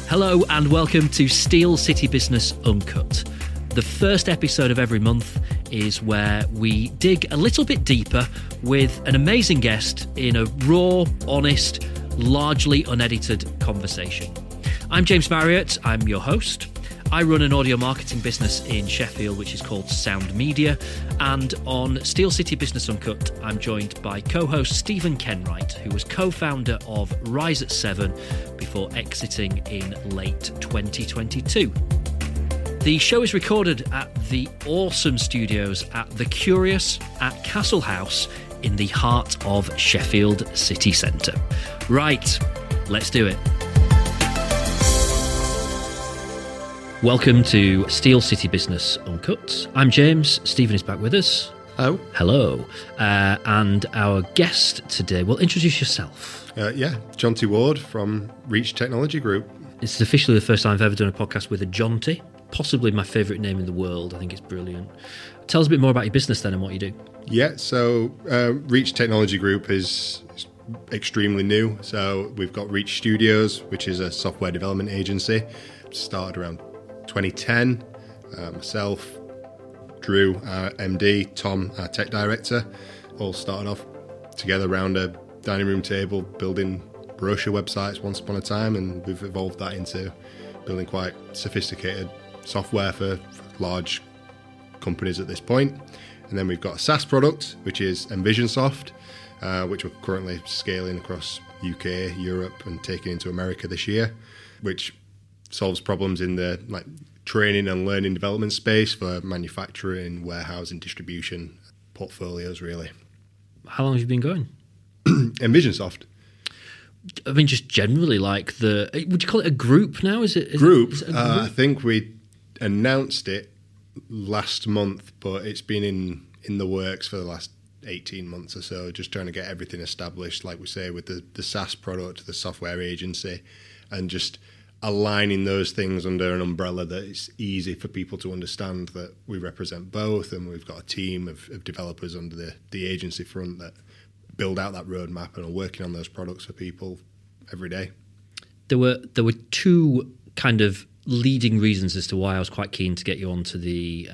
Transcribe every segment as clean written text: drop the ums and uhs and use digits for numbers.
Hello and welcome to Steel City Business Uncut. The first episode of every month is where we dig a little bit deeper with an amazing guest in a raw, honest, largely unedited conversation. I'm James Marriott, I'm your host. I run an audio marketing business in Sheffield which is called Sound Media, and on Steel City Business Uncut I'm joined by co-host Stephen Kenwright, who was co-founder of Rise at 7 before exiting in late 2022. The show is recorded at the awesome studios at The Curious at Castle House in the heart of Sheffield city centre. Right, let's do it. Welcome to Steel City Business Uncut. I'm James. Stephen is back with us. Hello. Hello. And our guest today, well, introduce yourself. Jonty Ward from Reach Technology Group. It's officially the first time I've ever done a podcast with a Jonty. Possibly my favourite name in the world. I think it's brilliant. Tell us a bit more about your business then and what you do. Yeah, so Reach Technology Group is extremely new. So we've got Reach Studios, which is a software development agency. Started around 2010. Myself, Drew, our MD, Tom, our tech director, all started off together around a dining room table building brochure websites once upon a time, and we've evolved that into building quite sophisticated software for large companies at this point. And then we've got a SaaS product, which is Envisionsoft, which we're currently scaling across UK, Europe, and taking into America this year, which solves problems in the training and learning development space for manufacturing, warehousing, distribution portfolios, really. How long have you been going? Envisionsoft. I mean, just generally, would you call it a group now? Is it a group? I think we announced it last month, but it's been in the works for the last 18 months or so, just trying to get everything established, like we say, with the SaaS product, the software agency, and just aligning those things under an umbrella that it's easy for people to understand that we represent both, and we've got a team of developers under the agency front that build out that roadmap and are working on those products for people every day. There were two kind of leading reasons as to why I was quite keen to get you onto the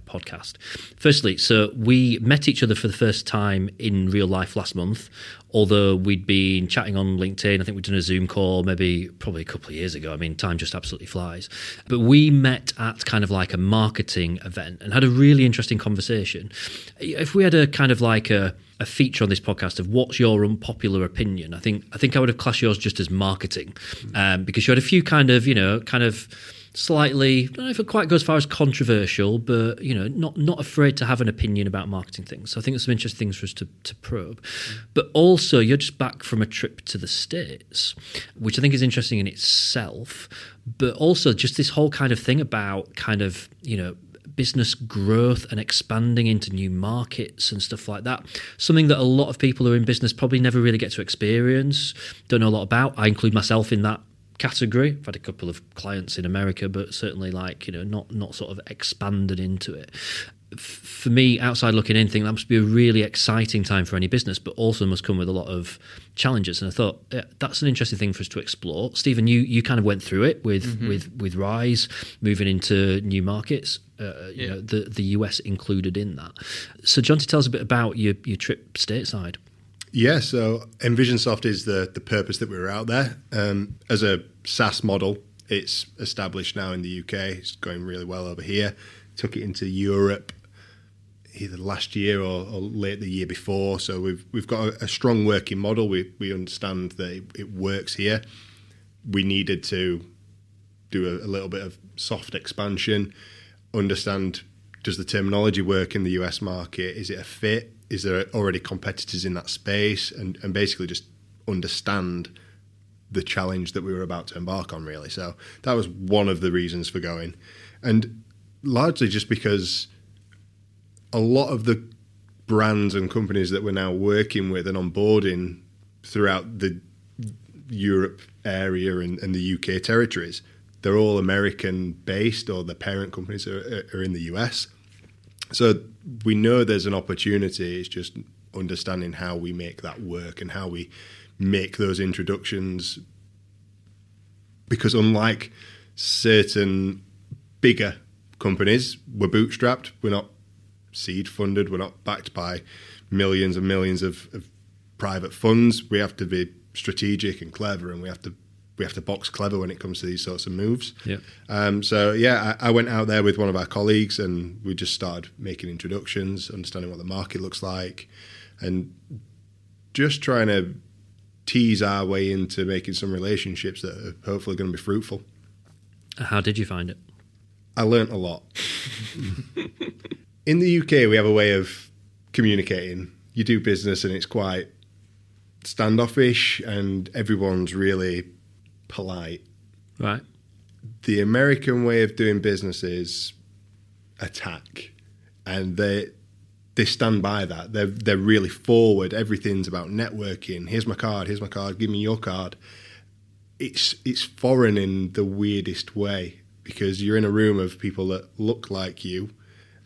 podcast. Firstly, so we met each other for the first time in real life last month, although we'd been chatting on LinkedIn. I think we'd done a Zoom call probably a couple of years ago. I mean, time just absolutely flies. But we met at kind of like a marketing event and had a really interesting conversation. If we had a kind of like a feature on this podcast of what's your unpopular opinion, I think I would have classed yours just as marketing, because you had a few kind of slightly, I don't know if it quite goes as far as controversial, but not afraid to have an opinion about marketing things. So I think there's some interesting things for us to probe. But also, you're just back from a trip to the States, which I think is interesting in itself. But also just this whole kind of thing about kind of business growth and expanding into new markets and stuff like that. Something that a lot of people who are in business probably never really get to experience, don't know a lot about. I include myself in that category. I've had a couple of clients in America, but certainly not sort of expanded into it. For me, outside looking in, think that must be a really exciting time for any business, but also must come with a lot of challenges. And I thought that's an interesting thing for us to explore. Stephen, you kind of went through it with Rise, moving into new markets, the US included in that. So Jonty, tell us a bit about your trip stateside. Yeah, so Envisionsoft is the purpose that we were out there. As a SaaS model, it's established now in the UK. It's going really well over here. Took it into Europe either last year or late the year before. So we've got a strong working model. We understand that it works here. We needed to do a little bit of soft expansion, understand, does the terminology work in the US market? Is it a fit? Is there already competitors in that space? And basically just understand the challenge that we were about to embark on, really. So that was one of the reasons for going. And largely just because a lot of the brands and companies that we're now working with and onboarding throughout the Europe area and the UK territories, they're all American based, or the parent companies are in the US. So we know there's an opportunity. It's just understanding how we make that work and how we make those introductions because unlike certain bigger companies, we're bootstrapped. We're not seed funded. We're not backed by millions and millions of private funds. We have to be strategic and clever, and we have to box clever when it comes to these sorts of moves. Yeah. I went out there with one of our colleagues, and we just started making introductions, understanding what the market looks like, and just trying to tease our way into making some relationships that are hopefully going to be fruitful. How did you find it? I learnt a lot. In the UK, we have a way of communicating. You do business and it's quite standoffish and everyone's really polite. Right. The American way of doing business is attack, and they stand by that. They're really forward. Everything's about networking. Here's my card. Give me your card. It's foreign in the weirdest way, because you're in a room of people that look like you,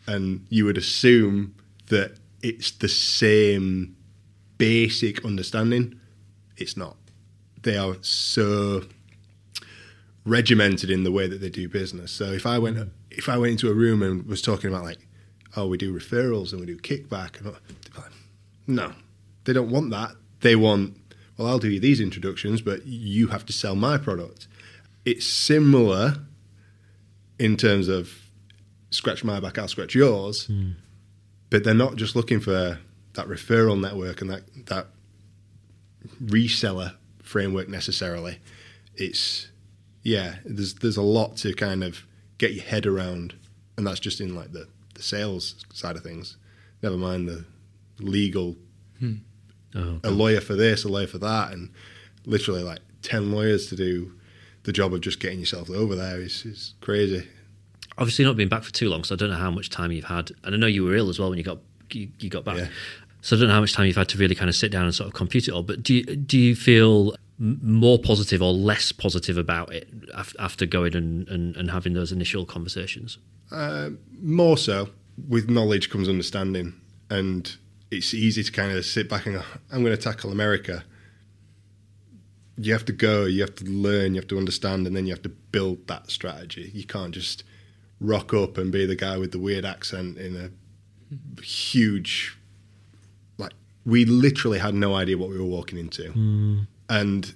and you would assume that it's the same basic understanding. It's not. They are so regimented in the way that they do business. So if I went into a room and was talking about like, oh, we do referrals and we do kickback, and no, they don't want that. They want, well, I'll do you these introductions, but you have to sell my product. It's similar in terms of scratch my back, I'll scratch yours, but they're not just looking for that referral network and that reseller framework necessarily. It's, there's a lot to kind of get your head around, and that's just in like the sales side of things. Never mind the legal, a lawyer for this, a lawyer for that, and literally like 10 lawyers to do the job of just getting yourself over there is crazy. Obviously not been back for too long, so I don't know how much time you've had. And I know you were ill as well when you got back. Yeah. So I don't know how much time you've had to really kind of sit down and sort of compute it all. But do you feel more positive or less positive about it after going and having those initial conversations? More so. With knowledge comes understanding, and it's easy to kind of sit back and go, I'm going to tackle America. You have to go, you have to learn, you have to understand, and then you have to build that strategy. You can't just rock up and be the guy with the weird accent in a huge... Like, we literally had no idea what we were walking into. And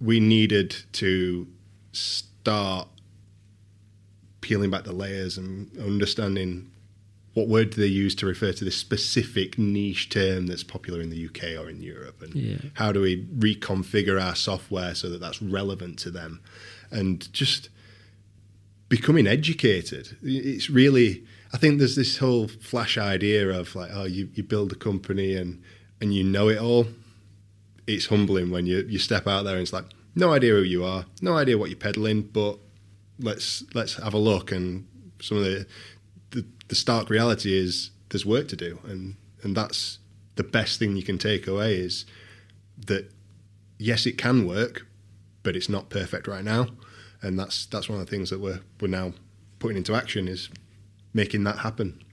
we needed to start peeling back the layers and understanding what word do they use to refer to this specific niche term that's popular in the UK or in Europe, and how do we reconfigure our software so that that's relevant to them, and just becoming educated. It's really, I think there's this whole flash idea of like, oh, you build a company and you know it all. It's humbling when you step out there and it's like, no idea who you are, no idea what you're peddling, but let's have a look. And some of the stark reality is there's work to do, and that's the best thing you can take away, is that yes, it can work, but it's not perfect right now. And that's one of the things that we're now putting into action, is making that happen.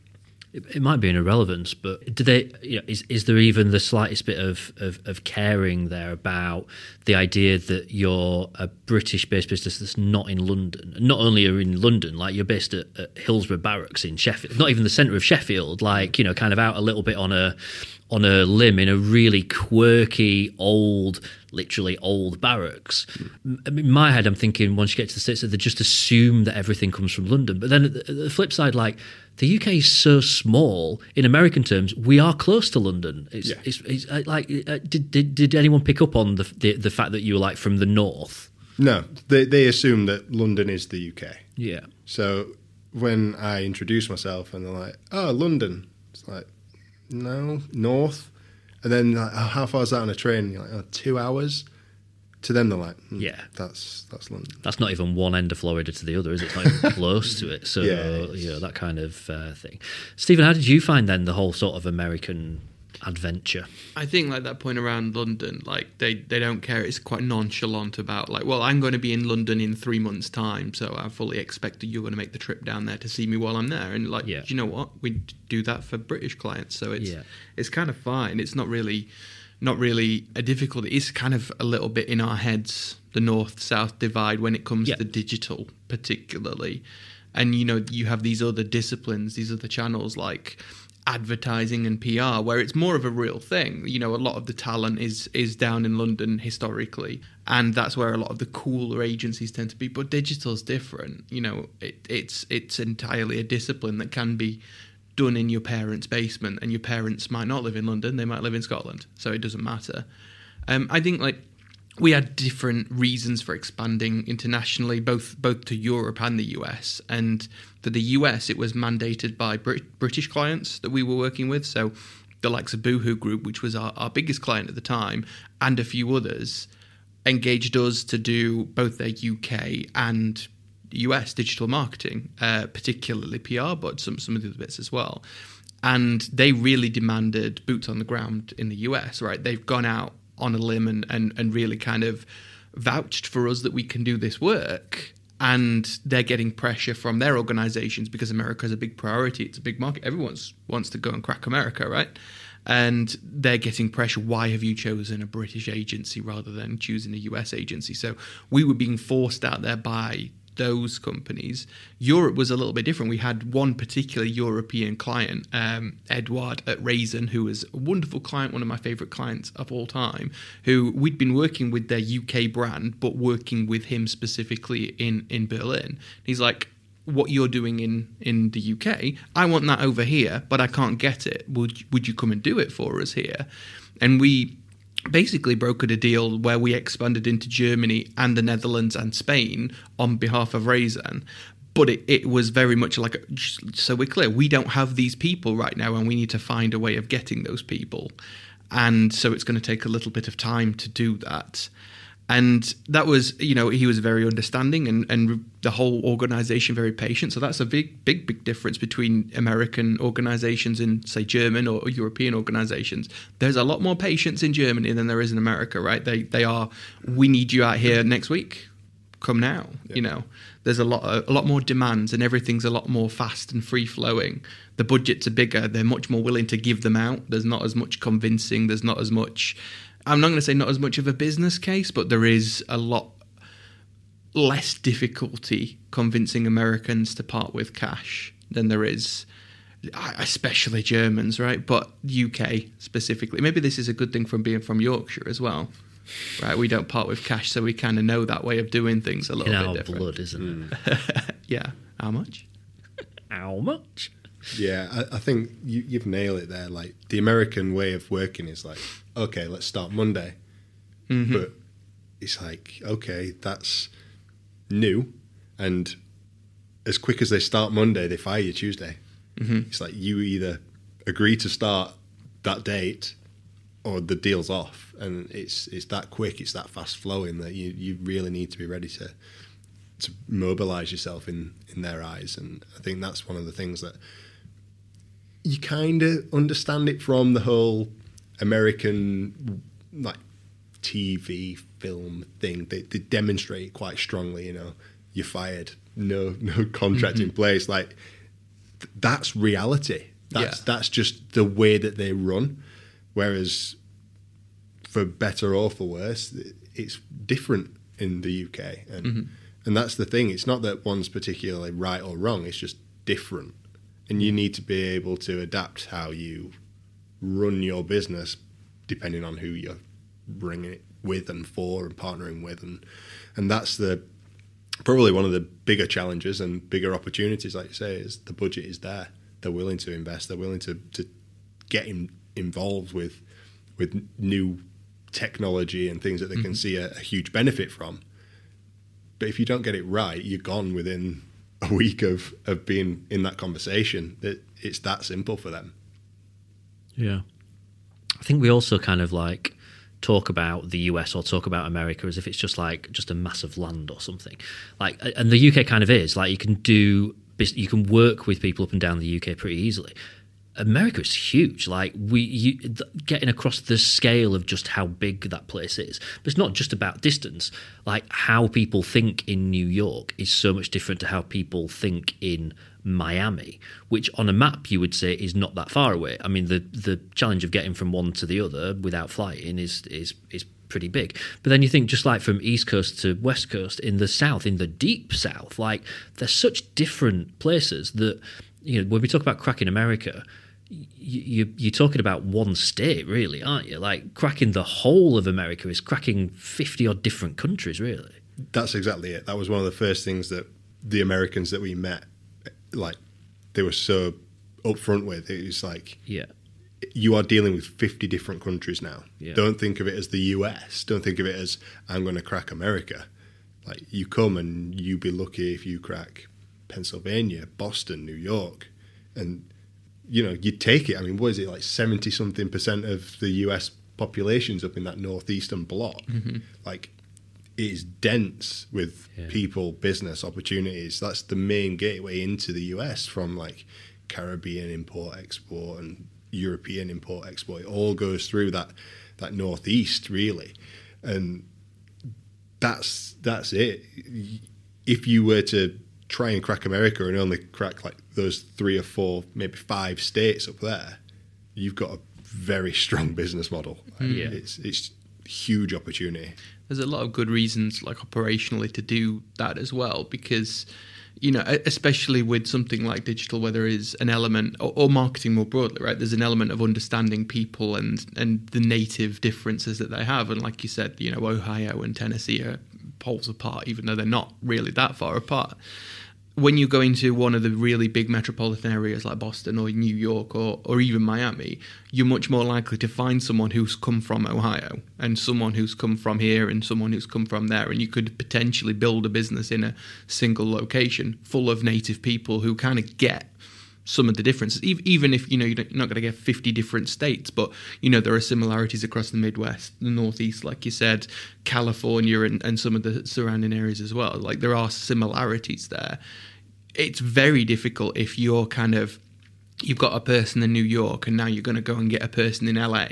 It might be an irrelevance, but do they? Is there even the slightest bit of caring there about the idea that you're a British-based business that's not in London? Not only are you in London, like you're based at Hillsborough Barracks in Sheffield, not even the centre of Sheffield, like kind of out a little bit on a limb in a really quirky literally old barracks. In my head, I'm thinking once you get to the States, that they just assume that everything comes from London. But then at the flip side, like, the UK is so small. In American terms, we are close to London. It's like, did anyone pick up on the fact that you were like from the north? No, they assume that London is the UK. Yeah. So when I introduce myself and they're like, "Oh, London," it's like, no, north. And then like, oh, how far is that on a train? And you're like, oh, 2 hours. To them, they're like, that's London. That's not even one end of Florida to the other, is it? It's not even close to it. So, that kind of thing. Stephen, how did you find then the whole sort of American adventure? I think like that point around London, like they don't care. It's quite nonchalant about like, well, I'm going to be in London in 3 months' time, so I fully expect that you're going to make the trip down there to see me while I'm there. And like, you know what? We do that for British clients, so it's kind of fine. It's not really not really a difficulty. It's kind of a little bit in our heads, the north-south divide when it comes to digital particularly. And, you have these other disciplines, these other channels like advertising and PR, where it's more of a real thing. A lot of the talent is down in London historically, and that's where a lot of the cooler agencies tend to be. But digital's different. It's entirely a discipline that can be done in your parents' basement, and your parents might not live in London, they might live in Scotland, so it doesn't matter. I think we had different reasons for expanding internationally, both to Europe and the US. And for the US, it was mandated by British clients that we were working with. So the likes of Boohoo Group, which was our biggest client at the time, and a few others, engaged us to do both their UK and US digital marketing, particularly PR, but some of the other bits as well. And they really demanded boots on the ground in the US, right? They've gone out on a limb and really kind of vouched for us that we can do this work. And they're getting pressure from their organizations because America is a big priority. It's a big market. Everyone wants to go and crack America, right? And they're getting pressure. Why have you chosen a British agency rather than choosing a US agency? So we were being forced out there by those companies. Europe was a little bit different. We had one particular European client, Edward at Raisin, who was a wonderful client, one of my favorite clients of all time, who we'd been working with their UK brand, but working with him specifically in Berlin. He's like, what you're doing in the UK, I want that over here, but I can't get it. Would you come and do it for us here? And we basically brokered a deal where we expanded into Germany and the Netherlands and Spain on behalf of Raisin. But it was very much like, so we're clear, we don't have these people right now and we need to find a way of getting those people. And so it's going to take a little bit of time to do that. And that was, he was very understanding and the whole organization very patient. So that's a big difference between American organizations and, say, German or European organizations. There's a lot more patience in Germany than there is in America, right? They are, we need you out here next week. Come now, There's a lot more demands and everything's a lot more fast and free-flowing. The budgets are bigger. They're much more willing to give them out. There's not as much convincing. There's not as much... I'm not going to say not as much of a business case, but there is a lot less difficulty convincing Americans to part with cash than there is, especially Germans, right? But UK specifically. Maybe this is a good thing from being from Yorkshire as well, right? We don't part with cash, so we kind of know that way of doing things a little bit different. In our blood, isn't it? Yeah. How much? How much? Yeah, I think you've nailed it there. Like, the American way of working is like, okay, let's start Monday. Mm-hmm. But it's like, okay, that's new. And as quick as they start Monday, they fire you Tuesday. Mm-hmm. It's like you either agree to start that date or the deal's off. And it's that quick, it's that fast flowing that you really need to be ready to mobilize yourself in their eyes. And I think that's one of the things that you kind of understand it from the whole American like TV film thing. They demonstrate quite strongly, you're fired, no contract in place. Like, that's reality. That's just the way that they run. Whereas for better or for worse, it's different in the UK. And that's the thing. It's not that one's particularly right or wrong. It's just different. And you need to be able to adapt how you run your business depending on who you're bringing it with and for and partnering with. And that's probably one of the bigger challenges and bigger opportunities, like you say, is the budget is there. They're willing to invest. They're willing to get involved with new technology and things that they can see a huge benefit from. But if you don't get it right, you're gone within a week of being in that conversation. That it's that simple for them. Yeah. I think we also kind of like talk about the US or talk about America as if it's just a massive land or something. Like, and the UK kind of is. Like, you can work with people up and down the UK pretty easily. America is huge. Like, getting across the scale of just how big that place is. But it's not just about distance. Like, how people think in New York is so much different to how people think in Miami, which on a map you would say is not that far away. I mean, the challenge of getting from one to the other without flying is pretty big. But then you think, just like from East Coast to West Coast, in the South, in the deep South, like they're such different places that, you know, when we talk about cracking America, you're talking about one state, really, aren't you? Like, cracking the whole of America is cracking 50 odd different countries, really. That's exactly it. That was one of the first things that the Americans that we met, like, they were so upfront with. It was like, yeah, you are dealing with 50 different countries now. Yeah. Don't think of it as the US. Don't think of it as, I'm going to crack America. Like, you come and you be lucky if you crack Pennsylvania, Boston, New York. And, you know, you take it. I mean, what is it, like 70-something% of the US population's up in that northeastern block. Mm-hmm. Like, it is dense with people, business opportunities. That's the main gateway into the US from, like, Caribbean import-export and European import-export. It all goes through that northeast, really. And that's it. If you were to try and crack America and only crack like those 3 or 4, maybe 5 states up there, you've got a very strong business model. Yeah. It's huge opportunity. There's a lot of good reasons, like operationally, to do that as well, because, you know, especially with something like digital, where there is an element, or marketing more broadly, right? There's an element of understanding people and the native differences that they have. And like you said, you know, Ohio and Tennessee are poles apart, even though they're not really that far apart. When you go into one of the really big metropolitan areas like Boston or New York or even Miami, you're much more likely to find someone who's come from Ohio and someone who's come from here and someone who's come from there. And you could potentially build a business in a single location full of native people who kind of get some of the differences, even if, you know, you're not going to get 50 different states, but, you know, there are similarities across the Midwest, the Northeast, like you said, California and some of the surrounding areas as well. Like, there are similarities there. It's very difficult if you're you've got a person in New York and now you're going to go and get a person in LA.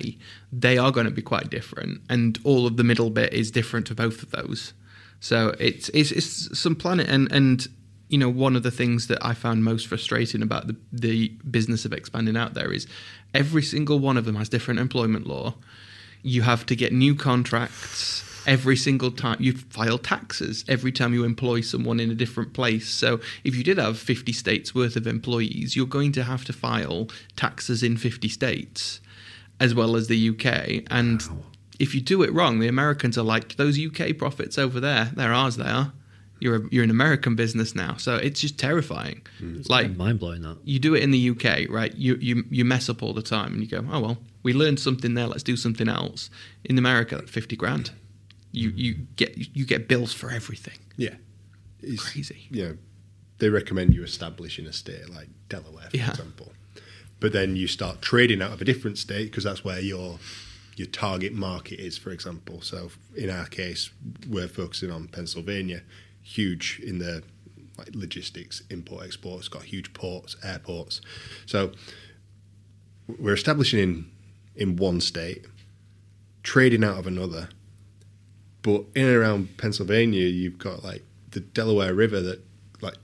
They are going to be quite different, and all of the middle bit is different to both of those. So it's some planet, and you know, one of the things that I found most frustrating about the business of expanding out there is every single one of them has different employment law. You have to get new contracts every single time. You file taxes every time you employ someone in a different place. So if you did have 50 states worth of employees, you're going to have to file taxes in 50 states as well as the UK. And if you do it wrong, the Americans are like, those UK profits over there, they're ours, they are. You're an American business now. So it's just terrifying. It's like, mind-blowing, that. You do it in the UK, right? You mess up all the time and you go, oh, well, we learned something there, let's do something else. In America, that's 50 grand. You get bills for everything. Yeah. It's crazy. You know, they recommend you establish in a state like Delaware, for example. But then you start trading out of a different state because that's where your target market is, for example. So in our case, we're focusing on Pennsylvania, huge in the like logistics, import, export. It's got huge ports, airports. So we're establishing in one state, trading out of another. But in and around Pennsylvania, you've got like the Delaware River that like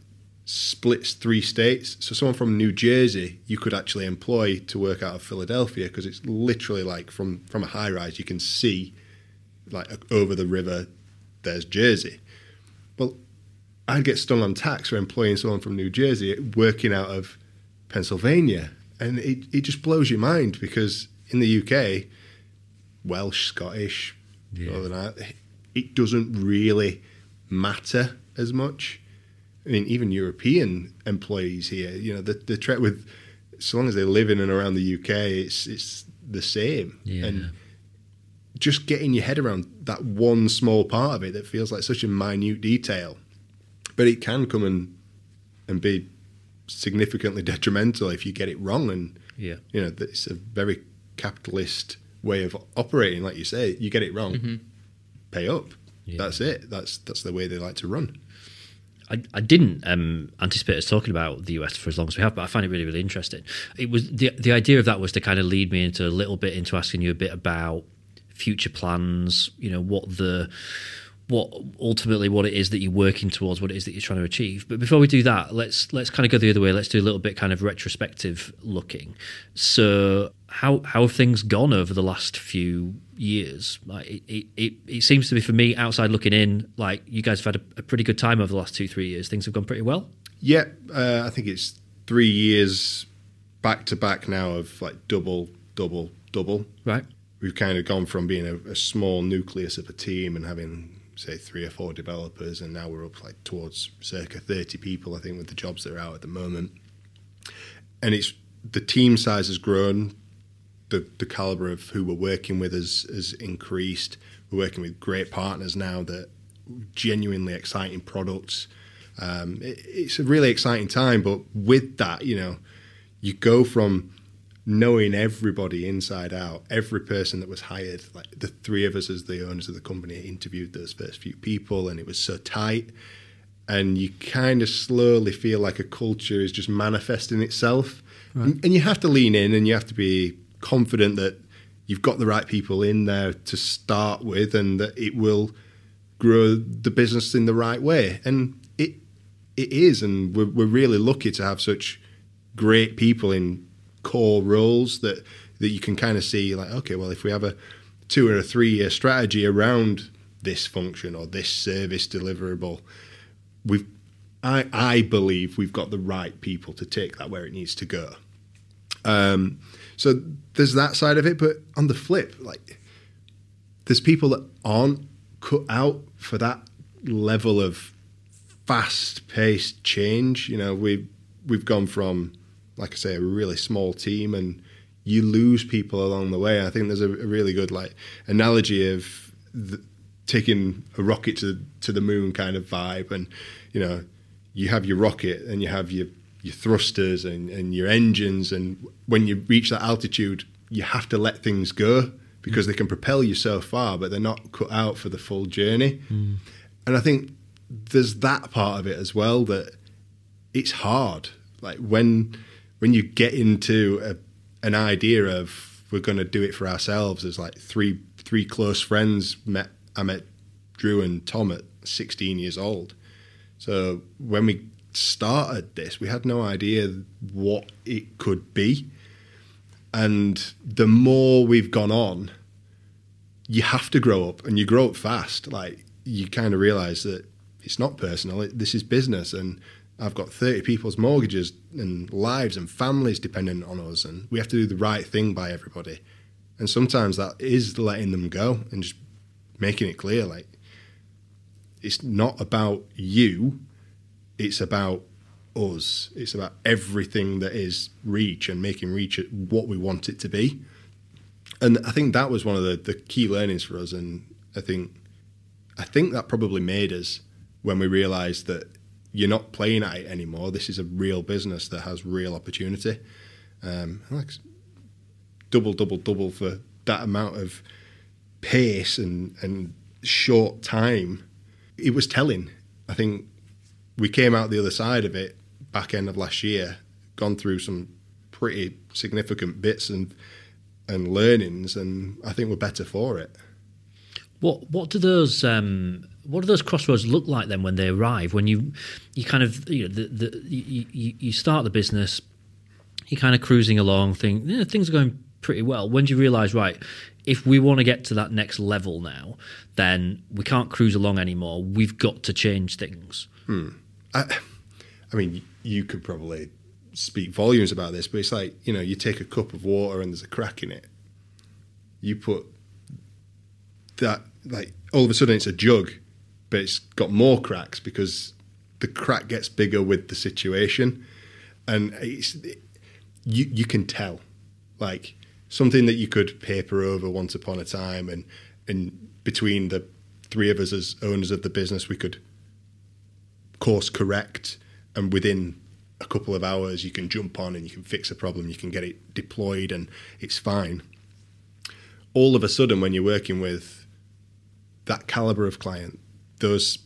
splits 3 states. So someone from New Jersey, you could actually employ to work out of Philadelphia because it's literally like from a high rise, you can see like over the river, there's Jersey. Well, I'd get stung on tax for employing someone from New Jersey working out of Pennsylvania. And it just blows your mind because in the UK, Welsh, Scottish, Northern Ireland, it doesn't really matter as much. I mean, even European employees here, you know, the threat with, so long as they live in and around the UK, it's the same. Yeah. And just getting your head around that one small part of it that feels like such a minute detail, but it can come and be significantly detrimental if you get it wrong. And, you know, it's a very capitalist way of operating. Like you say, you get it wrong, pay up. Yeah. That's it. That's the way they like to run. I didn't anticipate us talking about the US for as long as we have, but I find it really, really interesting. It was the idea of that was to kind of lead me into a little bit into asking you a bit about future plans. You know, what what it is that you're working towards, what it is that you're trying to achieve. But before we do that, let's kind of go the other way. Let's do a little bit kind of retrospective looking. So how have things gone over the last few years? Like it seems to be, for me, outside looking in, like you guys have had a pretty good time over the last 2-3 years. Things have gone pretty well. Yeah, I think it's 3 years back to back now of like double. Right. We've kind of gone from being a small nucleus of a team and having, say, 3 or 4 developers, and now we're up like towards circa 30 people, I think, with the jobs that are out at the moment. And it's the team size has grown, the caliber of who we're working with has increased. We're working with great partners now that genuinely exciting products. It's a really exciting time, but with that, you go from knowing everybody inside out, every person that was hired, like the 3 of us as the owners of the company interviewed those first few people, and it was so tight, and you kind of slowly feel like a culture is just manifesting itself. Right. And you have to lean in, and you have to be confident that you've got the right people in there to start with, and that it will grow the business in the right way. And it is, and we're really lucky to have such great people in core roles that you can kind of see, like, okay, well, if we have a 2 or 3 year strategy around this function or this service deliverable, I believe we've got the right people to take that where it needs to go. So there's that side of it, but on the flip, like, there's people that aren't cut out for that level of fast-paced change. We've gone from, like I say, a really small team, and you lose people along the way. I think there's a really good analogy of taking a rocket to the moon kind of vibe, and you have your rocket and you have your thrusters and your engines, and when you reach that altitude, you have to let things go because they can propel you so far, but they're not cut out for the full journey. And I think there's that part of it as well, that it's hard. Like when you get into an idea of we're going to do it for ourselves, there's like three close friends I met Drew and Tom at 16 years old. So when we started this, we had no idea what it could be. And the more we've gone on, you have to grow up, and you grow up fast. Like, you kind of realize that it's not personal, this is business, and I've got 30 people's mortgages and lives and families dependent on us, and we have to do the right thing by everybody. And sometimes that is letting them go and just making it clear, like, it's not about you, it's about us. It's about everything that is Reach and making Reach what we want it to be. And I think that was one of the key learnings for us, and I think that probably made us, when we realised that you're not playing at it anymore. This is a real business that has real opportunity. Like double for that amount of pace and short time. It was telling. I think we came out the other side of it back end of last year, gone through some pretty significant bits and learnings, and I think we're better for it. What do those crossroads look like then when they arrive? When you kind of you start the business, you're kind of cruising along, things are going pretty well. When do you realise, right, if we want to get to that next level now, then we can't cruise along anymore. We've got to change things. I mean, you could probably speak volumes about this, but it's like, you take a cup of water and there's a crack in it. You put that, like, all of a sudden it's a jug, but it's got more cracks because the crack gets bigger with the situation. And you can tell, like, something that you could paper over once upon a time, and between the 3 of us as owners of the business, we could course correct, and within a couple of hours you can jump on and you can fix a problem, you can get it deployed, and it's fine. All of a sudden, when you're working with that caliber of client, those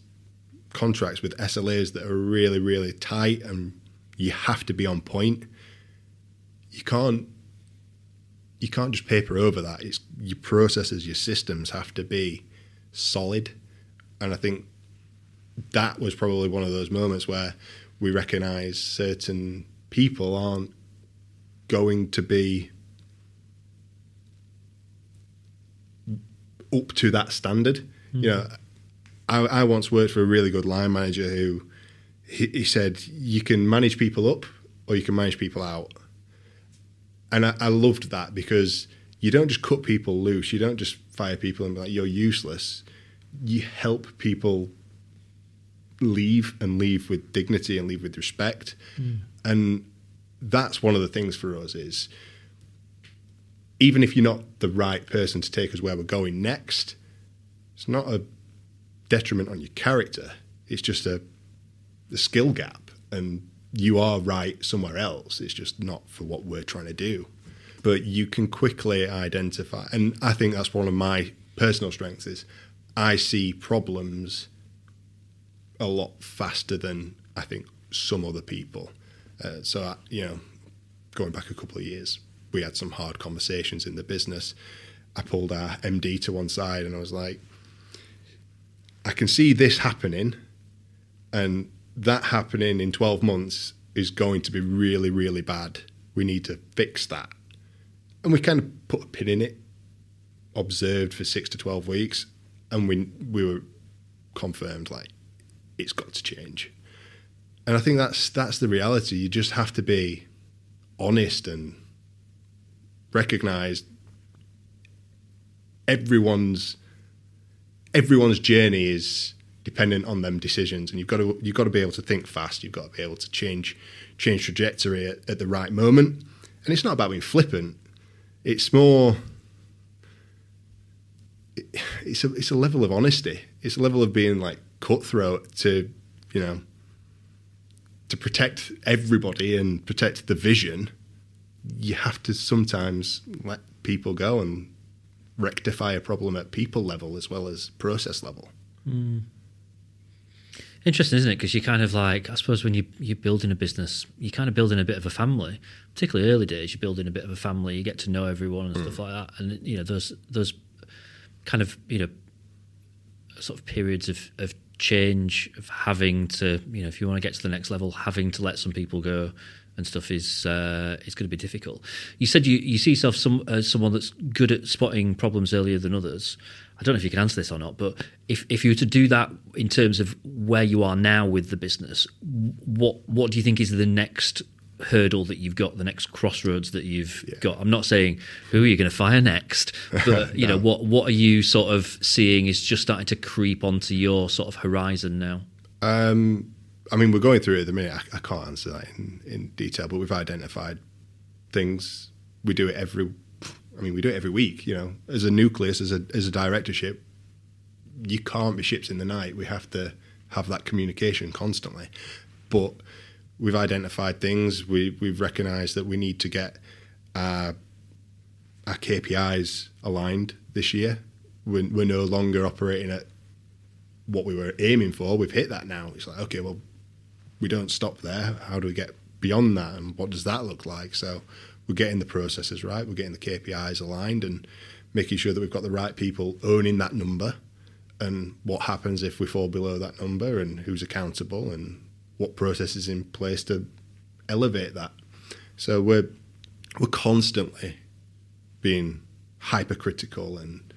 contracts with SLAs that are really, really tight, and you have to be on point, you can't just paper over that. It's your processes, your systems have to be solid, And I think that was probably one of those moments where we recognise certain people aren't going to be up to that standard. You know, I once worked for a really good line manager who he said, you can manage people up or you can manage people out. And I loved that, because you don't just cut people loose. You don't just fire people and be like, you're useless. You help people leave, and leave with dignity and leave with respect. And that's one of the things for us is, even if you're not the right person to take us where we're going next, it's not a detriment on your character. It's just a skill gap, and you are right somewhere else. It's just not for what we're trying to do. But you can quickly identify, and I think that's one of my personal strengths, is I see problems a lot faster than I think some other people. So, going back a couple of years, we had some hard conversations in the business. I pulled our MD to one side and I was like, I can see this happening, and that happening in 12 months is going to be really, really bad. We need to fix that. And we kind of put a pin in it, observed for 6 to 12 weeks, and we were confirmed, like, it's got to change. And I think that's the reality. You just have to be honest and recognise everyone's journey is dependent on them decisions, and you've got to be able to think fast. You've got to be able to change trajectory at the right moment. And it's not about being flippant. It's more. It's a level of honesty. It's a level of being like cutthroat to protect everybody and protect the vision. You have to sometimes let people go and rectify a problem at people level as well as process level. Interesting, isn't it? Because you kind of like, I suppose when you're building a business, you're kind of building a bit of a family. Particularly early days, you're building a bit of a family. You get to know everyone and stuff like that. And those kind of sort of periods of change, of having to if you want to get to the next level, having to let some people go and stuff is going to be difficult. You said you see yourself as someone that's good at spotting problems earlier than others. I don't know if you can answer this or not, but if you were to do that in terms of where you are now with the business, what do you think is the next hurdle that you've got, the next crossroads that you've got? I'm not saying who are you going to fire next, but No. what are you sort of seeing is just starting to creep onto your sort of horizon now? I mean, we're going through it at the minute. I can't answer that in detail, but we've identified things. We do it every week. As a nucleus, as a directorship, you can't be ships in the night. We have to have that communication constantly. But we've identified things. We've recognised that we need to get our KPIs aligned this year. We're no longer operating at what we were aiming for. We've hit that now. It's like, okay, well, we don't stop there. How do we get beyond that, and what does that look like? So we're getting the processes right. We're getting the KPIs aligned and making sure that we've got the right people owning that number, and what happens if we fall below that number, and who's accountable, and what process is in place to elevate that. So we're constantly being hypercritical and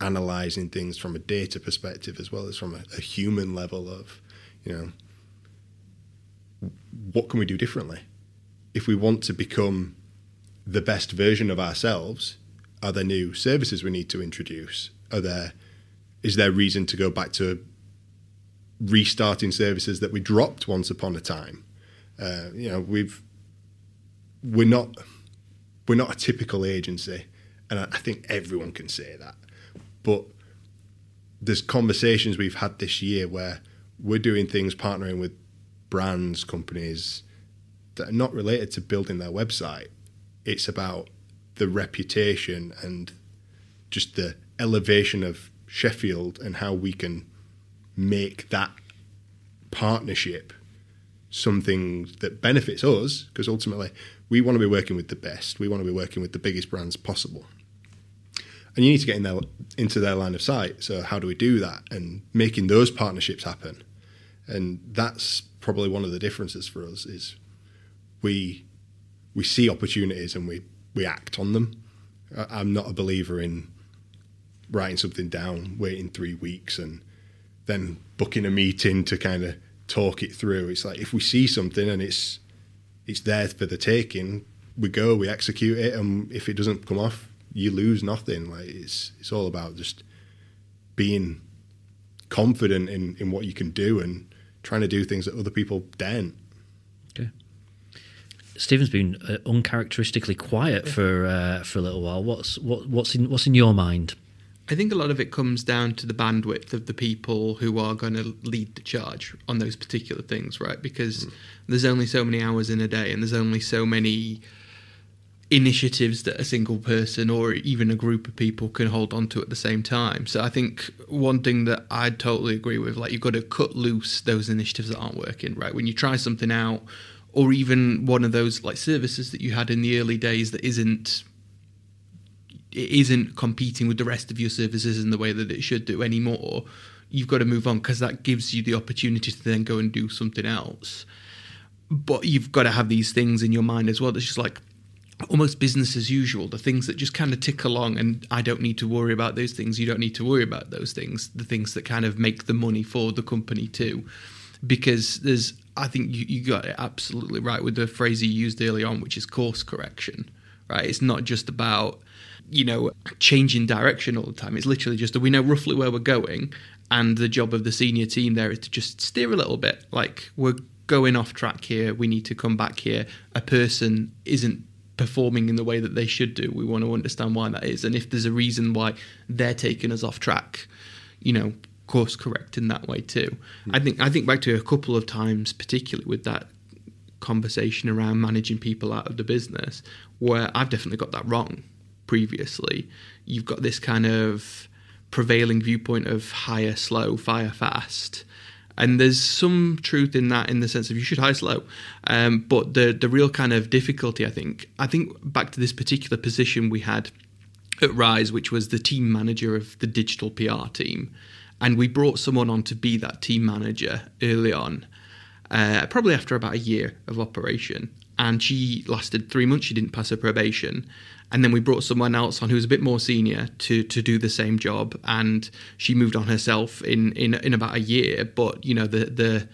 analysing things from a data perspective as well as from a human level of, what can we do differently? If we want to become the best version of ourselves, are there new services we need to introduce? Is there reason to go back to restarting services that we dropped once upon a time? We're not a typical agency, and I think everyone can say that. But there's conversations we've had this year where we're doing things partnering with brands, companies that are not related to building their website. It's about the reputation and just the elevation of Sheffield and how we can make that partnership something that benefits us, because ultimately we want to be working with the best. We want to be working with the biggest brands possible. And you need to get into their line of sight. So how do we do that? And making those partnerships happen. And that's probably one of the differences for us is we see opportunities and we act on them. I'm not a believer in writing something down, waiting 3 weeks and then booking a meeting to kind of talk it through. It's like if we see something and it's there for the taking, we go, we execute it, and if it doesn't come off, you lose nothing. Like it's all about just being confident in what you can do and trying to do things that other people daren't. Okay. Stephen's been uncharacteristically quiet for a little while. What's in your mind? I think a lot of it comes down to the bandwidth of the people who are going to lead the charge on those particular things, right? Because there's only so many hours in a day, and there's only so many initiatives that a single person or even a group of people can hold on to at the same time. So I think one thing that I'd totally agree with, like, you've got to cut loose those initiatives that aren't working, right? When you try something out, or even one of those like services that you had in the early days that isn't competing with the rest of your services in the way that it should do anymore, you've got to move on, because that gives you the opportunity to then go and do something else. But you've got to have these things in your mind as well. That's just like almost business as usual, the things that just kind of tick along, and I don't need to worry about those things. You don't need to worry about those things, the things that kind of make the money for the company too. Because I think you got it absolutely right with the phrase you used early on, which is course correction, right? It's not just about, changing direction all the time. It's literally just that we know roughly where we're going, and the job of the senior team there is to just steer a little bit. Like, we're going off track here, we need to come back here. A person isn't performing in the way that they should do. We want to understand why that is, and if there's a reason why they're taking us off track, course correct in that way too. I think back to a couple of times, particularly with that conversation around managing people out of the business, where I've definitely got that wrong previously. You've got this kind of prevailing viewpoint of hire slow, fire fast, and there's some truth in that, in the sense of you should hire slow, but the real kind of difficulty, I think back to this particular position we had at Rise, which was the team manager of the digital PR team, and we brought someone on to be that team manager early on, probably after about a year of operation, and she lasted 3 months. She didn't pass her probation. And then we brought someone else on who was a bit more senior to do the same job, and she moved on herself in about a year. But the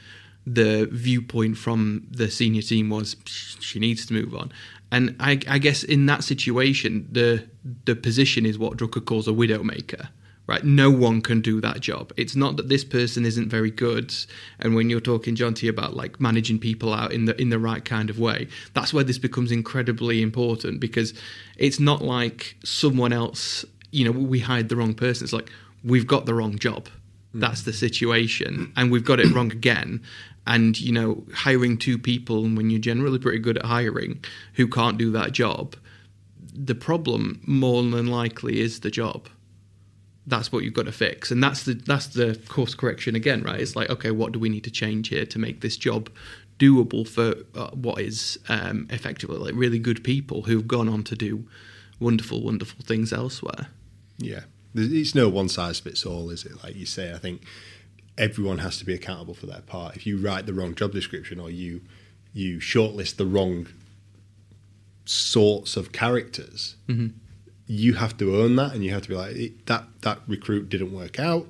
viewpoint from the senior team was she needs to move on. And I guess in that situation, the position is what Drucker calls a widowmaker. Right, no one can do that job. It's not that this person isn't very good. And when you're talking, Jonty, about like managing people out in the right kind of way, that's where this becomes incredibly important, because it's not like someone else, we hired the wrong person. It's like we've got the wrong job. That's the situation, and we've got it wrong again. And hiring two people, and when you're generally pretty good at hiring, who can't do that job, the problem more than likely is the job. That's what you've got to fix, and that's the course correction again, right? It's like, okay, what do we need to change here to make this job doable for what is effectively like really good people who've gone on to do wonderful, wonderful things elsewhere. Yeah, it's no one size fits all, is it? Like you say, I think everyone has to be accountable for their part. If you write the wrong job description, or you shortlist the wrong sorts of characters. Mm-hmm. You have to own that, and you have to be like, that recruit didn't work out.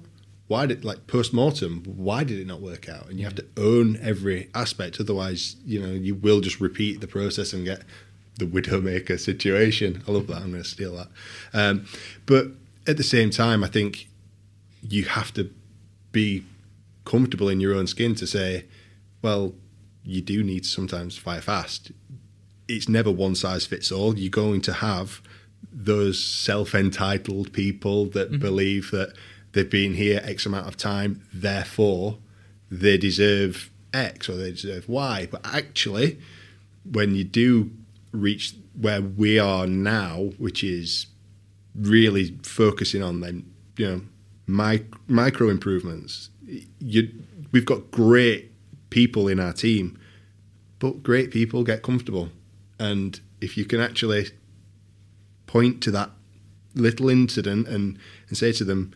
Why did, like, post-mortem, why did it not work out? And you have to own every aspect. Otherwise, you will just repeat the process and get the widowmaker situation. I love that. I'm going to steal that. But at the same time, I think you have to be comfortable in your own skin to say, well, you do need to sometimes fire fast. It's never one size fits all. You're going to have those self-entitled people that believe that they've been here X amount of time, therefore they deserve X or they deserve Y. But actually, when you do reach where we are now, which is really focusing on then, micro improvements, we've got great people in our team, but great people get comfortable. And if you can actually point to that little incident and say to them,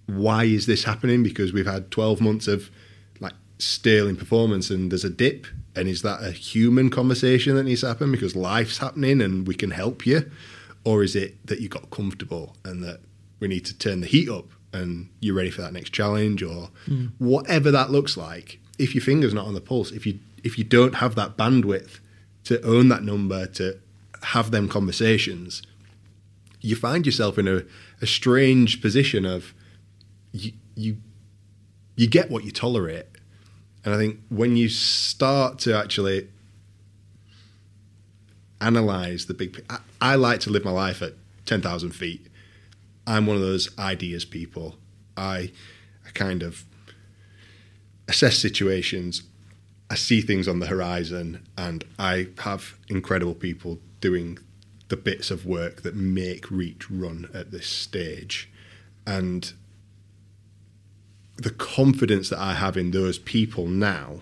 why is this happening? Because we've had 12 months of like sterling performance and there's a dip. And is that a human conversation that needs to happen because life's happening and we can help you? Or is it that you got comfortable and that we need to turn the heat up and you're ready for that next challenge, or whatever that looks like? If your finger's not on the pulse, if you don't have that bandwidth to own that number, to have them conversations, you find yourself in a strange position of you get what you tolerate. And I think when you start to actually analyse the big... I like to live my life at 10,000 feet. I'm one of those ideas people. I kind of assess situations. I see things on the horizon, and I have incredible people doing the bits of work that make Reach run at this stage. And the confidence that I have in those people now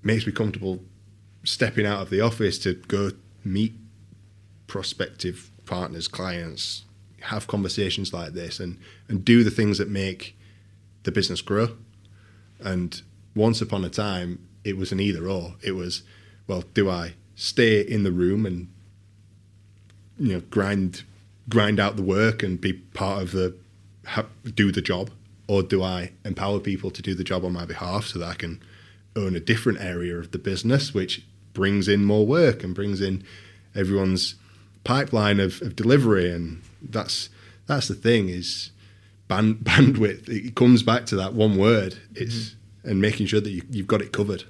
makes me comfortable stepping out of the office to go meet prospective partners, clients, have conversations like this and do the things that make the business grow. And once upon a time, it was an either or. It was, well, do I stay in the room and, you know, grind out the work and be part of do the job? Or do I empower people to do the job on my behalf so that I can own a different area of the business, which brings in more work and brings in everyone's pipeline of delivery? And that's the thing, is bandwidth. It comes back to that one word. It's and making sure that you've got it covered.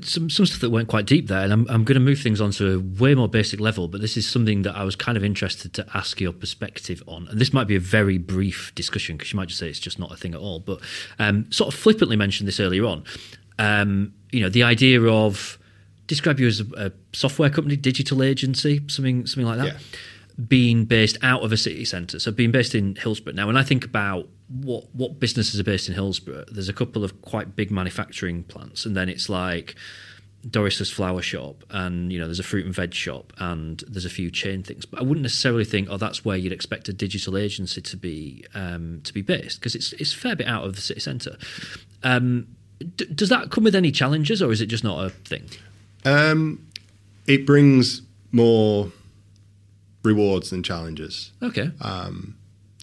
Some stuff that went quite deep there, and I'm going to move things on to a way more basic level, but this is something that I was kind of interested to ask your perspective on. And this might be a very brief discussion because you might just say it's just not a thing at all, but sort of flippantly mentioned this earlier on. You know, the idea of, describe you as a software company, digital agency, something like that, being based out of a city centre, so being based in Hillsborough. Now, when I think about what businesses are based in Hillsborough, there's a couple of quite big manufacturing plants, and then it's like Doris's flower shop, and, you know, there's a fruit and veg shop, and there's a few chain things. But I wouldn't necessarily think, that's where you'd expect a digital agency to be based, because it's a fair bit out of the city centre. Does that come with any challenges, or is it just not a thing? It brings more rewards than challenges. Okay.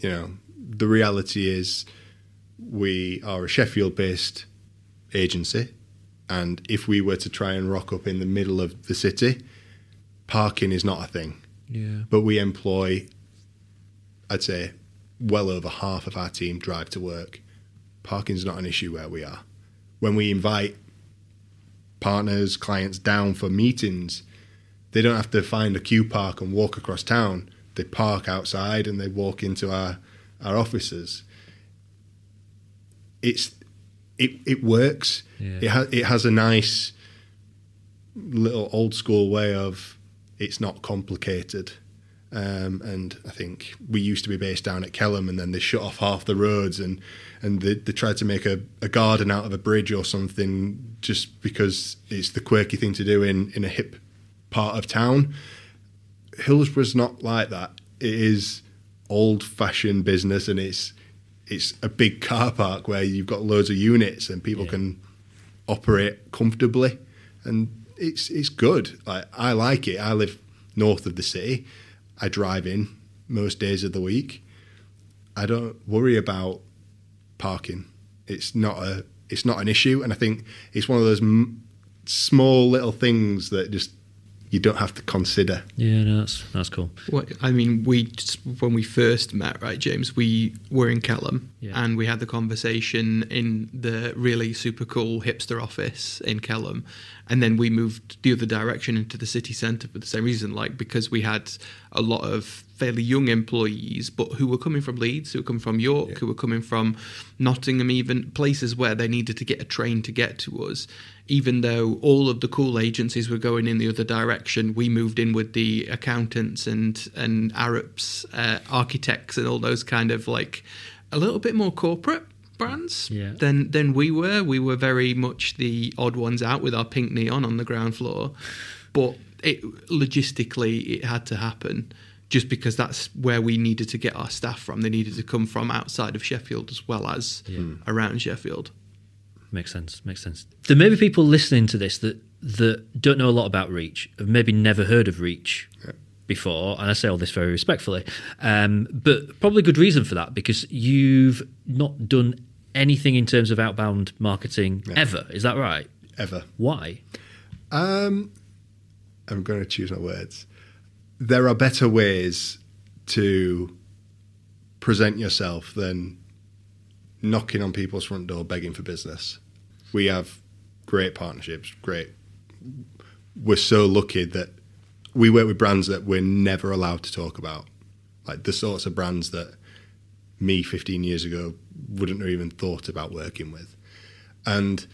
You know, the reality is we are a Sheffield-based agency, and if we were to try and rock up in the middle of the city, parking is not a thing. Yeah. But we employ, I'd say, well over half of our team drive to work. Parking's not an issue where we are. When we invite partners, clients down for meetings, they don't have to find a queue park and walk across town. They park outside and they walk into our offices. It works. Yeah. It has a nice little old school way of, it's not complicated. And I think we used to be based down at Kelham, and then they shut off half the roads and they tried to make a garden out of a bridge or something just because it's the quirky thing to do in a hip part of town. Hillsborough's not like that. It is old-fashioned business, and it's a big car park where you've got loads of units and people can operate comfortably, and it's good. I like it. I live north of the city. I drive in most days of the week. I don't worry about parking. It's not an issue, and I think it's one of those small little things that just you don't have to consider. Yeah, no, that's cool. Well, I mean, when we first met, right, James, we were in Kelham, and we had the conversation in the really super cool hipster office in Kelham, and then we moved the other direction into the city centre for the same reason, like because we had a lot of fairly young employees, but who were coming from Leeds, who were coming from York, who were coming from Nottingham, even places where they needed to get a train to get to us. Even though all of the cool agencies were going in the other direction, we moved in with the accountants and Arabs, architects, and all those kind of like a little bit more corporate brands than we were. We were very much the odd ones out with our pink neon on the ground floor. But logistically it had to happen, just because that's where we needed to get our staff from. They needed to come from outside of Sheffield as well as around Sheffield. Makes sense. There may be people listening to this that don't know a lot about Reach, have maybe never heard of Reach before, and I say all this very respectfully, but probably good reason for that, because you've not done anything in terms of outbound marketing ever. Is that right? Ever. Why? I'm going to choose my words. There are better ways to present yourself than knocking on people's front door begging for business. We have great partnerships, we're so lucky that we work with brands that we're never allowed to talk about, like the sorts of brands that me 15 years ago wouldn't have even thought about working with. And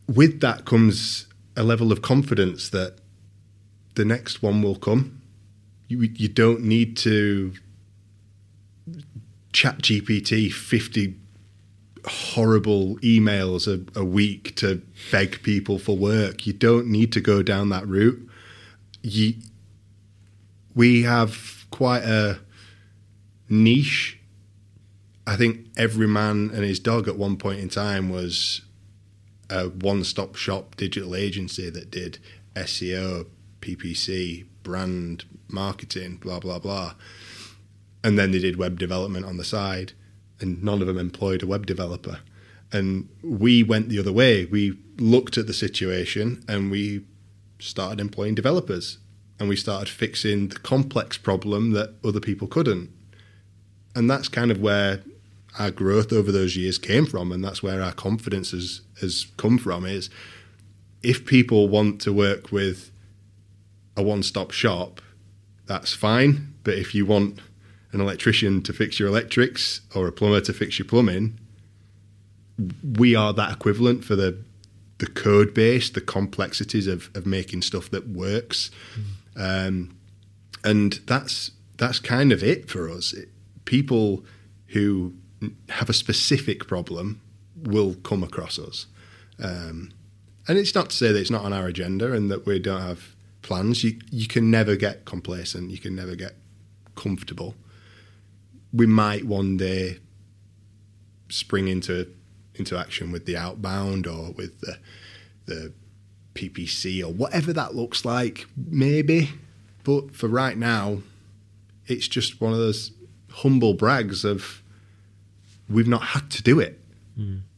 with that comes a level of confidence that the next one will come. You don't need to chat GPT 50 horrible emails a week to beg people for work. You don't need to go down that route. We have quite a niche. I think every man and his dog at one point in time was a one-stop shop digital agency that did SEO, PPC, brand marketing, blah, blah, blah. And then they did web development on the side, and none of them employed a web developer. And we went the other way. We looked at the situation and we started employing developers, and we started fixing the complex problem that other people couldn't. And that's kind of where our growth over those years came from, and that's where our confidence has come from, is if people want to work with a one-stop shop, that's fine. But if you want an electrician to fix your electrics or a plumber to fix your plumbing, we are that equivalent for the code base, the complexities of making stuff that works. And that's kind of it for us. People who have a specific problem will come across us. And it's not to say that it's not on our agenda and that we don't have plans. You can never get complacent. You can never get comfortable. We might one day spring into action with the outbound or with the PPC or whatever that looks like, maybe. But for right now, it's just one of those humble brags of we've not had to do it.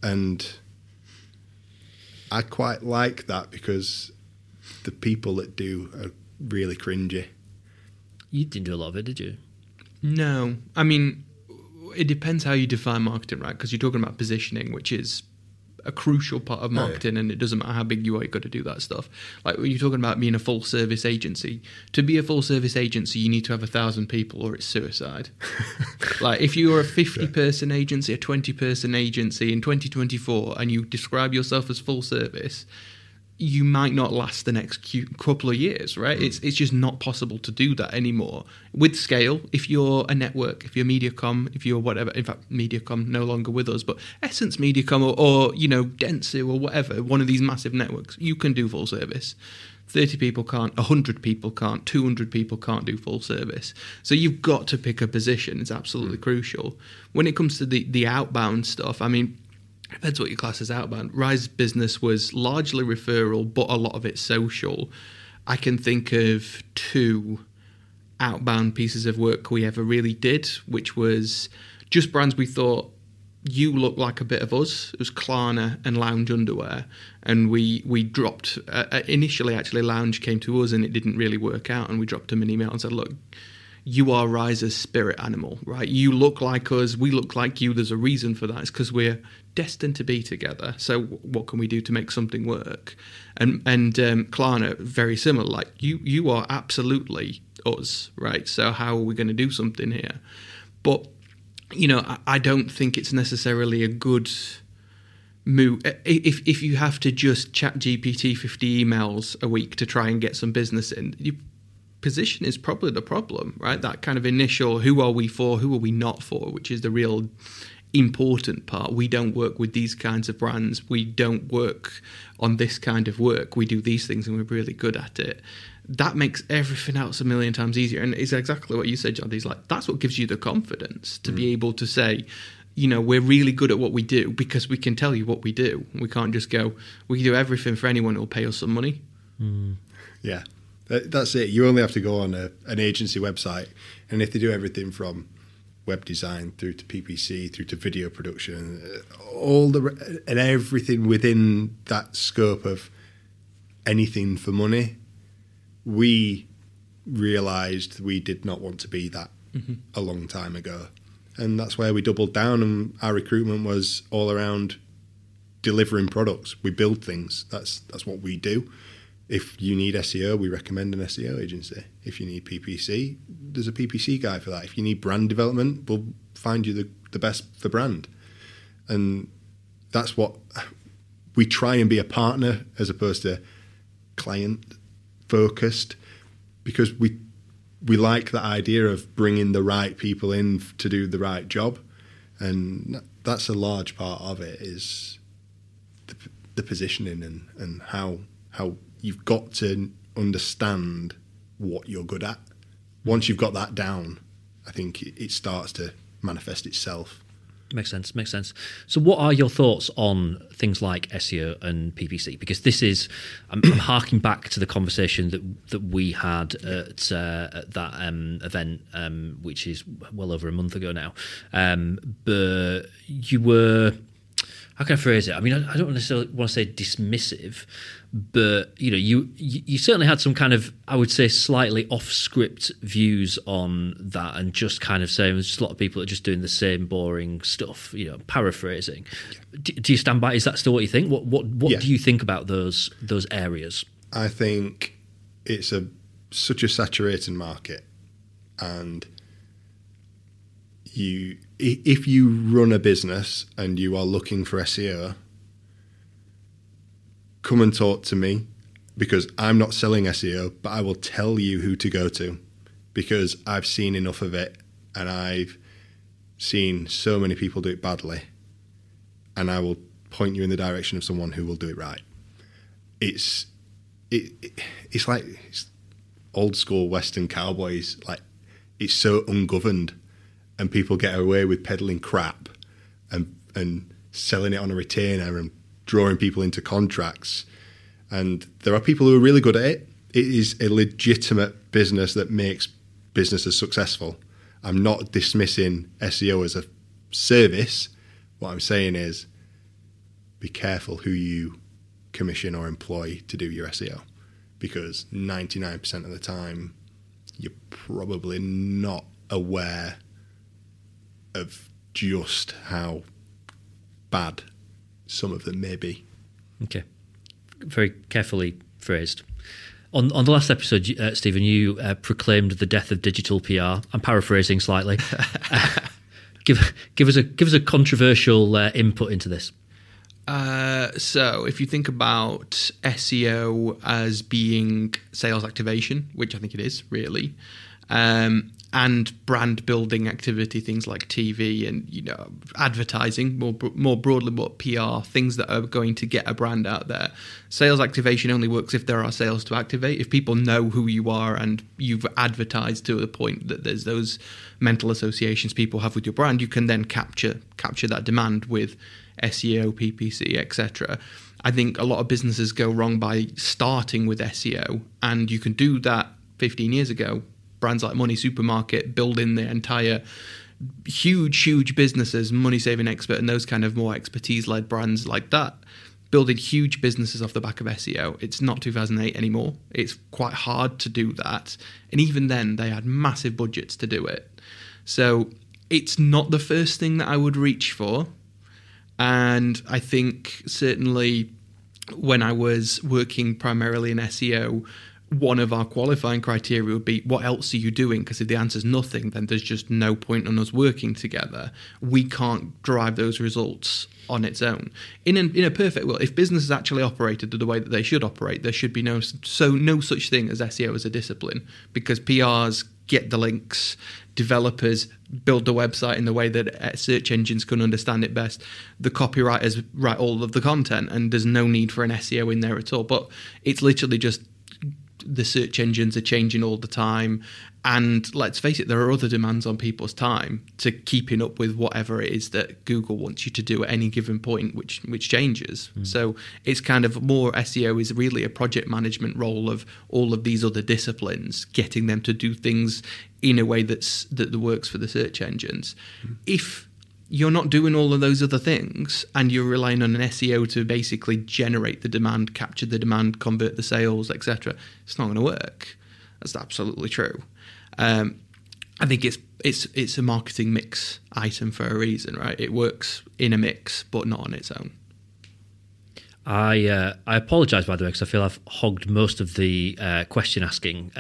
And I quite like that, because the people that do are really cringy. You didn't do a lot of it, did you? No. I mean, it depends how you define marketing, right? Because you're talking about positioning, which is a crucial part of marketing, and it doesn't matter how big you are, you've got to do that stuff. Like when you're talking about being a full service agency, to be a full service agency, you need to have 1,000 people or it's suicide. Like if you are a 50-person agency, a 20-person agency in 2024, and you describe yourself as full service, you might not last the next couple of years, right? It's just not possible to do that anymore. With scale, if you're a network, if you're Mediacom, if you're whatever, in fact, Mediacom no longer with us, but Essence Mediacom or Dentsu or whatever, one of these massive networks, you can do full service. 30 people can't, 100 people can't, 200 people can't do full service. So you've got to pick a position. It's absolutely crucial. When it comes to the outbound stuff, I mean, depends what your class is outbound. Rise business was largely referral, but a lot of it social. I can think of 2 outbound pieces of work we ever really did, which was just brands we thought, you look like a bit of us. It was Klarna and Lounge Underwear. And we dropped, initially actually Lounge came to us and it didn't really work out. And we dropped them an email and said, look, you are Rise's spirit animal, right? You look like us, we look like you. There's a reason for that. It's because we're destined to be together. So what can we do to make something work? And Klarna, very similar. Like you are absolutely us, right? So how are we going to do something here? But I don't think it's necessarily a good move. If you have to just chat GPT 50 emails a week to try and get some business in, your position is probably the problem, right? That kind of initial, who are we for, who are we not for, which is the real important part. We don't work with these kinds of brands. We don't work on this kind of work. We do these things and we're really good at it. That makes everything else a million times easier. And it's exactly what you said, John. He's like, that's what gives you the confidence to be able to say, you know, we're really good at what we do because we can tell you what we do. We can't just go, we can do everything for anyone who will pay us some money. Yeah, that's it. You only have to go on an agency website, and if they do everything from web design through to PPC through to video production, and everything within that scope of anything for money, we realised we did not want to be that a long time ago. And that's where we doubled down, and our recruitment was all around delivering products. We build things. That's what we do. If you need SEO, we recommend an SEO agency. If you need PPC, there's a PPC guy for that. If you need brand development, we'll find you the best for brand. And that's what we try and be, a partner as opposed to client focused, because we like the idea of bringing the right people in to do the right job. And that's a large part of it, is the positioning and how you've got to understand what you're good at. Once you've got that down, I think it starts to manifest itself. Makes sense. So what are your thoughts on things like SEO and PPC? Because this is, I'm harking back to the conversation that we had at that event, which is well over a month ago now. But you were, how can I phrase it? I mean, I don't necessarily want to say dismissive, but you know, you certainly had some kind of, I would say, slightly off-script views on that, and just kind of saying there's just a lot of people that are just doing the same boring stuff. You know, paraphrasing. Do you stand by? Is that still what you think? What do you think about those areas? I think it's such a saturated market, and if you run a business and you are looking for SEO, come and talk to me, because I'm not selling SEO, but I will tell you who to go to, because I've seen enough of it, and I've seen so many people do it badly, and I will point you in the direction of someone who will do it right. It's like old school Western cowboys. Like, it's so ungoverned, and people get away with peddling crap and selling it on a retainer and drawing people into contracts. And there are people who are really good at it. It is a legitimate business that makes businesses successful. I'm not dismissing SEO as a service. What I'm saying is, be careful who you commission or employ to do your SEO, because 99% of the time you're probably not aware of just how bad some of them may be. Okay, very carefully phrased. On the last episode, Stephen, you proclaimed the death of digital PR. I'm paraphrasing slightly. Give us a controversial input into this. So if you think about SEO as being sales activation, which I think it is really, and brand building activity, things like TV and, you know, advertising, more broadly, what PR, things that are going to get a brand out there. Sales activation only works if there are sales to activate. If people know who you are and you've advertised to the point that there's those mental associations people have with your brand, you can then capture that demand with SEO, PPC, etc. I think a lot of businesses go wrong by starting with SEO, and you can do that 15 years ago. Brands like Money Supermarket building the entire huge businesses, Money Saving Expert and those kind of more expertise-led brands like that, building huge businesses off the back of SEO. It's not 2008 anymore. It's quite hard to do that. And even then, they had massive budgets to do it. So it's not the first thing that I would reach for. And I think certainly when I was working primarily in SEO, one of our qualifying criteria would be, what else are you doing? Because if the answer is nothing, then there's just no point in us working together. We can't drive those results on its own. In a perfect world, if businesses actually operated the way that they should operate, there should be no such thing as SEO as a discipline, because PRs get the links, developers build the website in the way that search engines can understand it best, the copywriters write all of the content, and there's no need for an SEO in there at all. But it's literally just the search engines are changing all the time, and let's face it, there are other demands on people's time to keeping up with whatever it is that Google wants you to do at any given point, which changes. So it's kind of more, SEO is really a project management role of all of these other disciplines, getting them to do things in a way that works for the search engines. If you're not doing all of those other things and you're relying on an SEO to basically generate the demand, capture the demand, convert the sales, etc., it's not going to work. That's absolutely true. I think it's a marketing mix item for a reason, right? It works in a mix, but not on its own. I apologise, by the way, because I feel I've hogged most of the question asking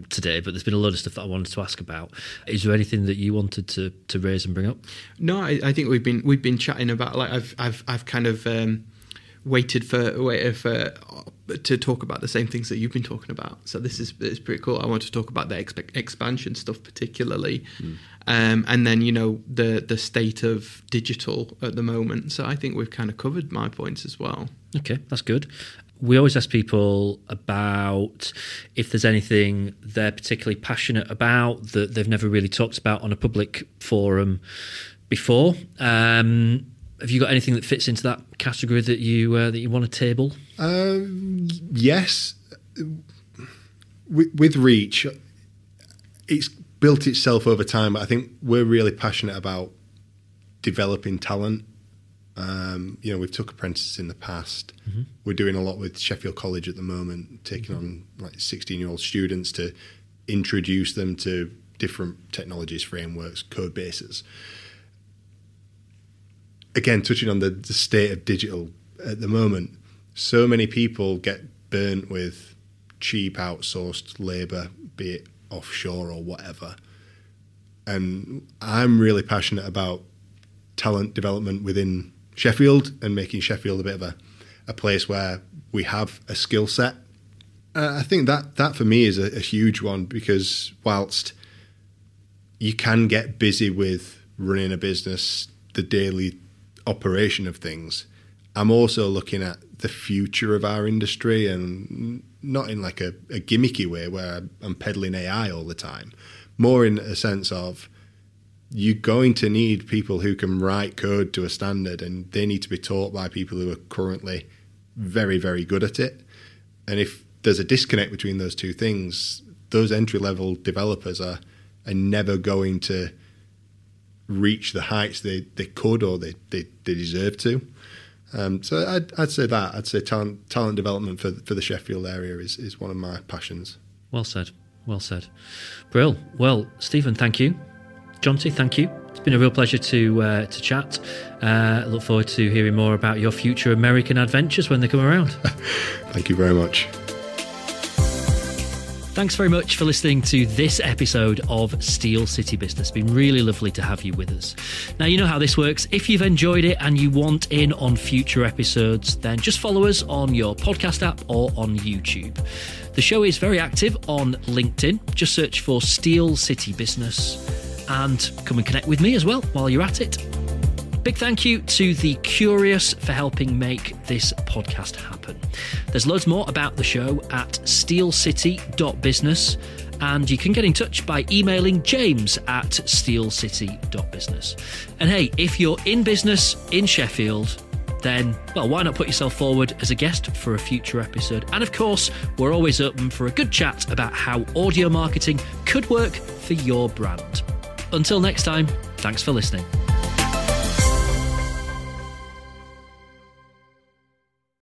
today, but there's been a load of stuff that I wanted to ask about. Is there anything that you wanted to raise and bring up? No, I think we've been chatting about, like, I've kind of waited to talk about the same things that you've been talking about. So it's pretty cool. I want to talk about the expansion stuff particularly, and then the state of digital at the moment. So I think we've kind of covered my points as well. Okay, that's good. We always ask people about if there's anything they're particularly passionate about that they've never really talked about on a public forum before. Have you got anything that fits into that category that you want to table? Yes. With Reach, it's built itself over time, but I think we're really passionate about developing talent. We've took apprentices in the past. Mm-hmm. We're doing a lot with Sheffield College at the moment, taking on like 16-year-old students to introduce them to different technologies, frameworks, code bases. Again, touching on the state of digital at the moment, so many people get burnt with cheap outsourced labour, be it offshore or whatever. And I'm really passionate about talent development within Sheffield and making Sheffield a bit of a place where we have a skill set. I think that for me is a huge one, because whilst you can get busy with running a business, the daily operation of things, I'm also looking at the future of our industry, and not in like a gimmicky way where I'm peddling AI all the time, more in a sense of you're going to need people who can write code to a standard, and they need to be taught by people who are currently very, very good at it. And if there's a disconnect between those two things, those entry-level developers are never going to reach the heights they could or they deserve to. So I'd say that. I'd say talent development for the Sheffield area is one of my passions. Well said. Brill. Well, Stephen, thank you. Jonty, thank you. It's been a real pleasure to chat. I look forward to hearing more about your future American adventures when they come around. Thank you very much. Thanks very much for listening to this episode of Steel City Business. It's been really lovely to have you with us. Now, you know how this works. If you've enjoyed it and you want in on future episodes, then just follow us on your podcast app or on YouTube. The show is very active on LinkedIn. Just search for Steel City Business and come and connect with me as well while you're at it. Big thank you to The Curious for helping make this podcast happen. There's loads more about the show at steelcity.business, and you can get in touch by emailing James at steelcity.business. And hey, if you're in business in Sheffield, then, well, why not put yourself forward as a guest for a future episode? And of course, we're always open for a good chat about how audio marketing could work for your brand. Until next time, thanks for listening.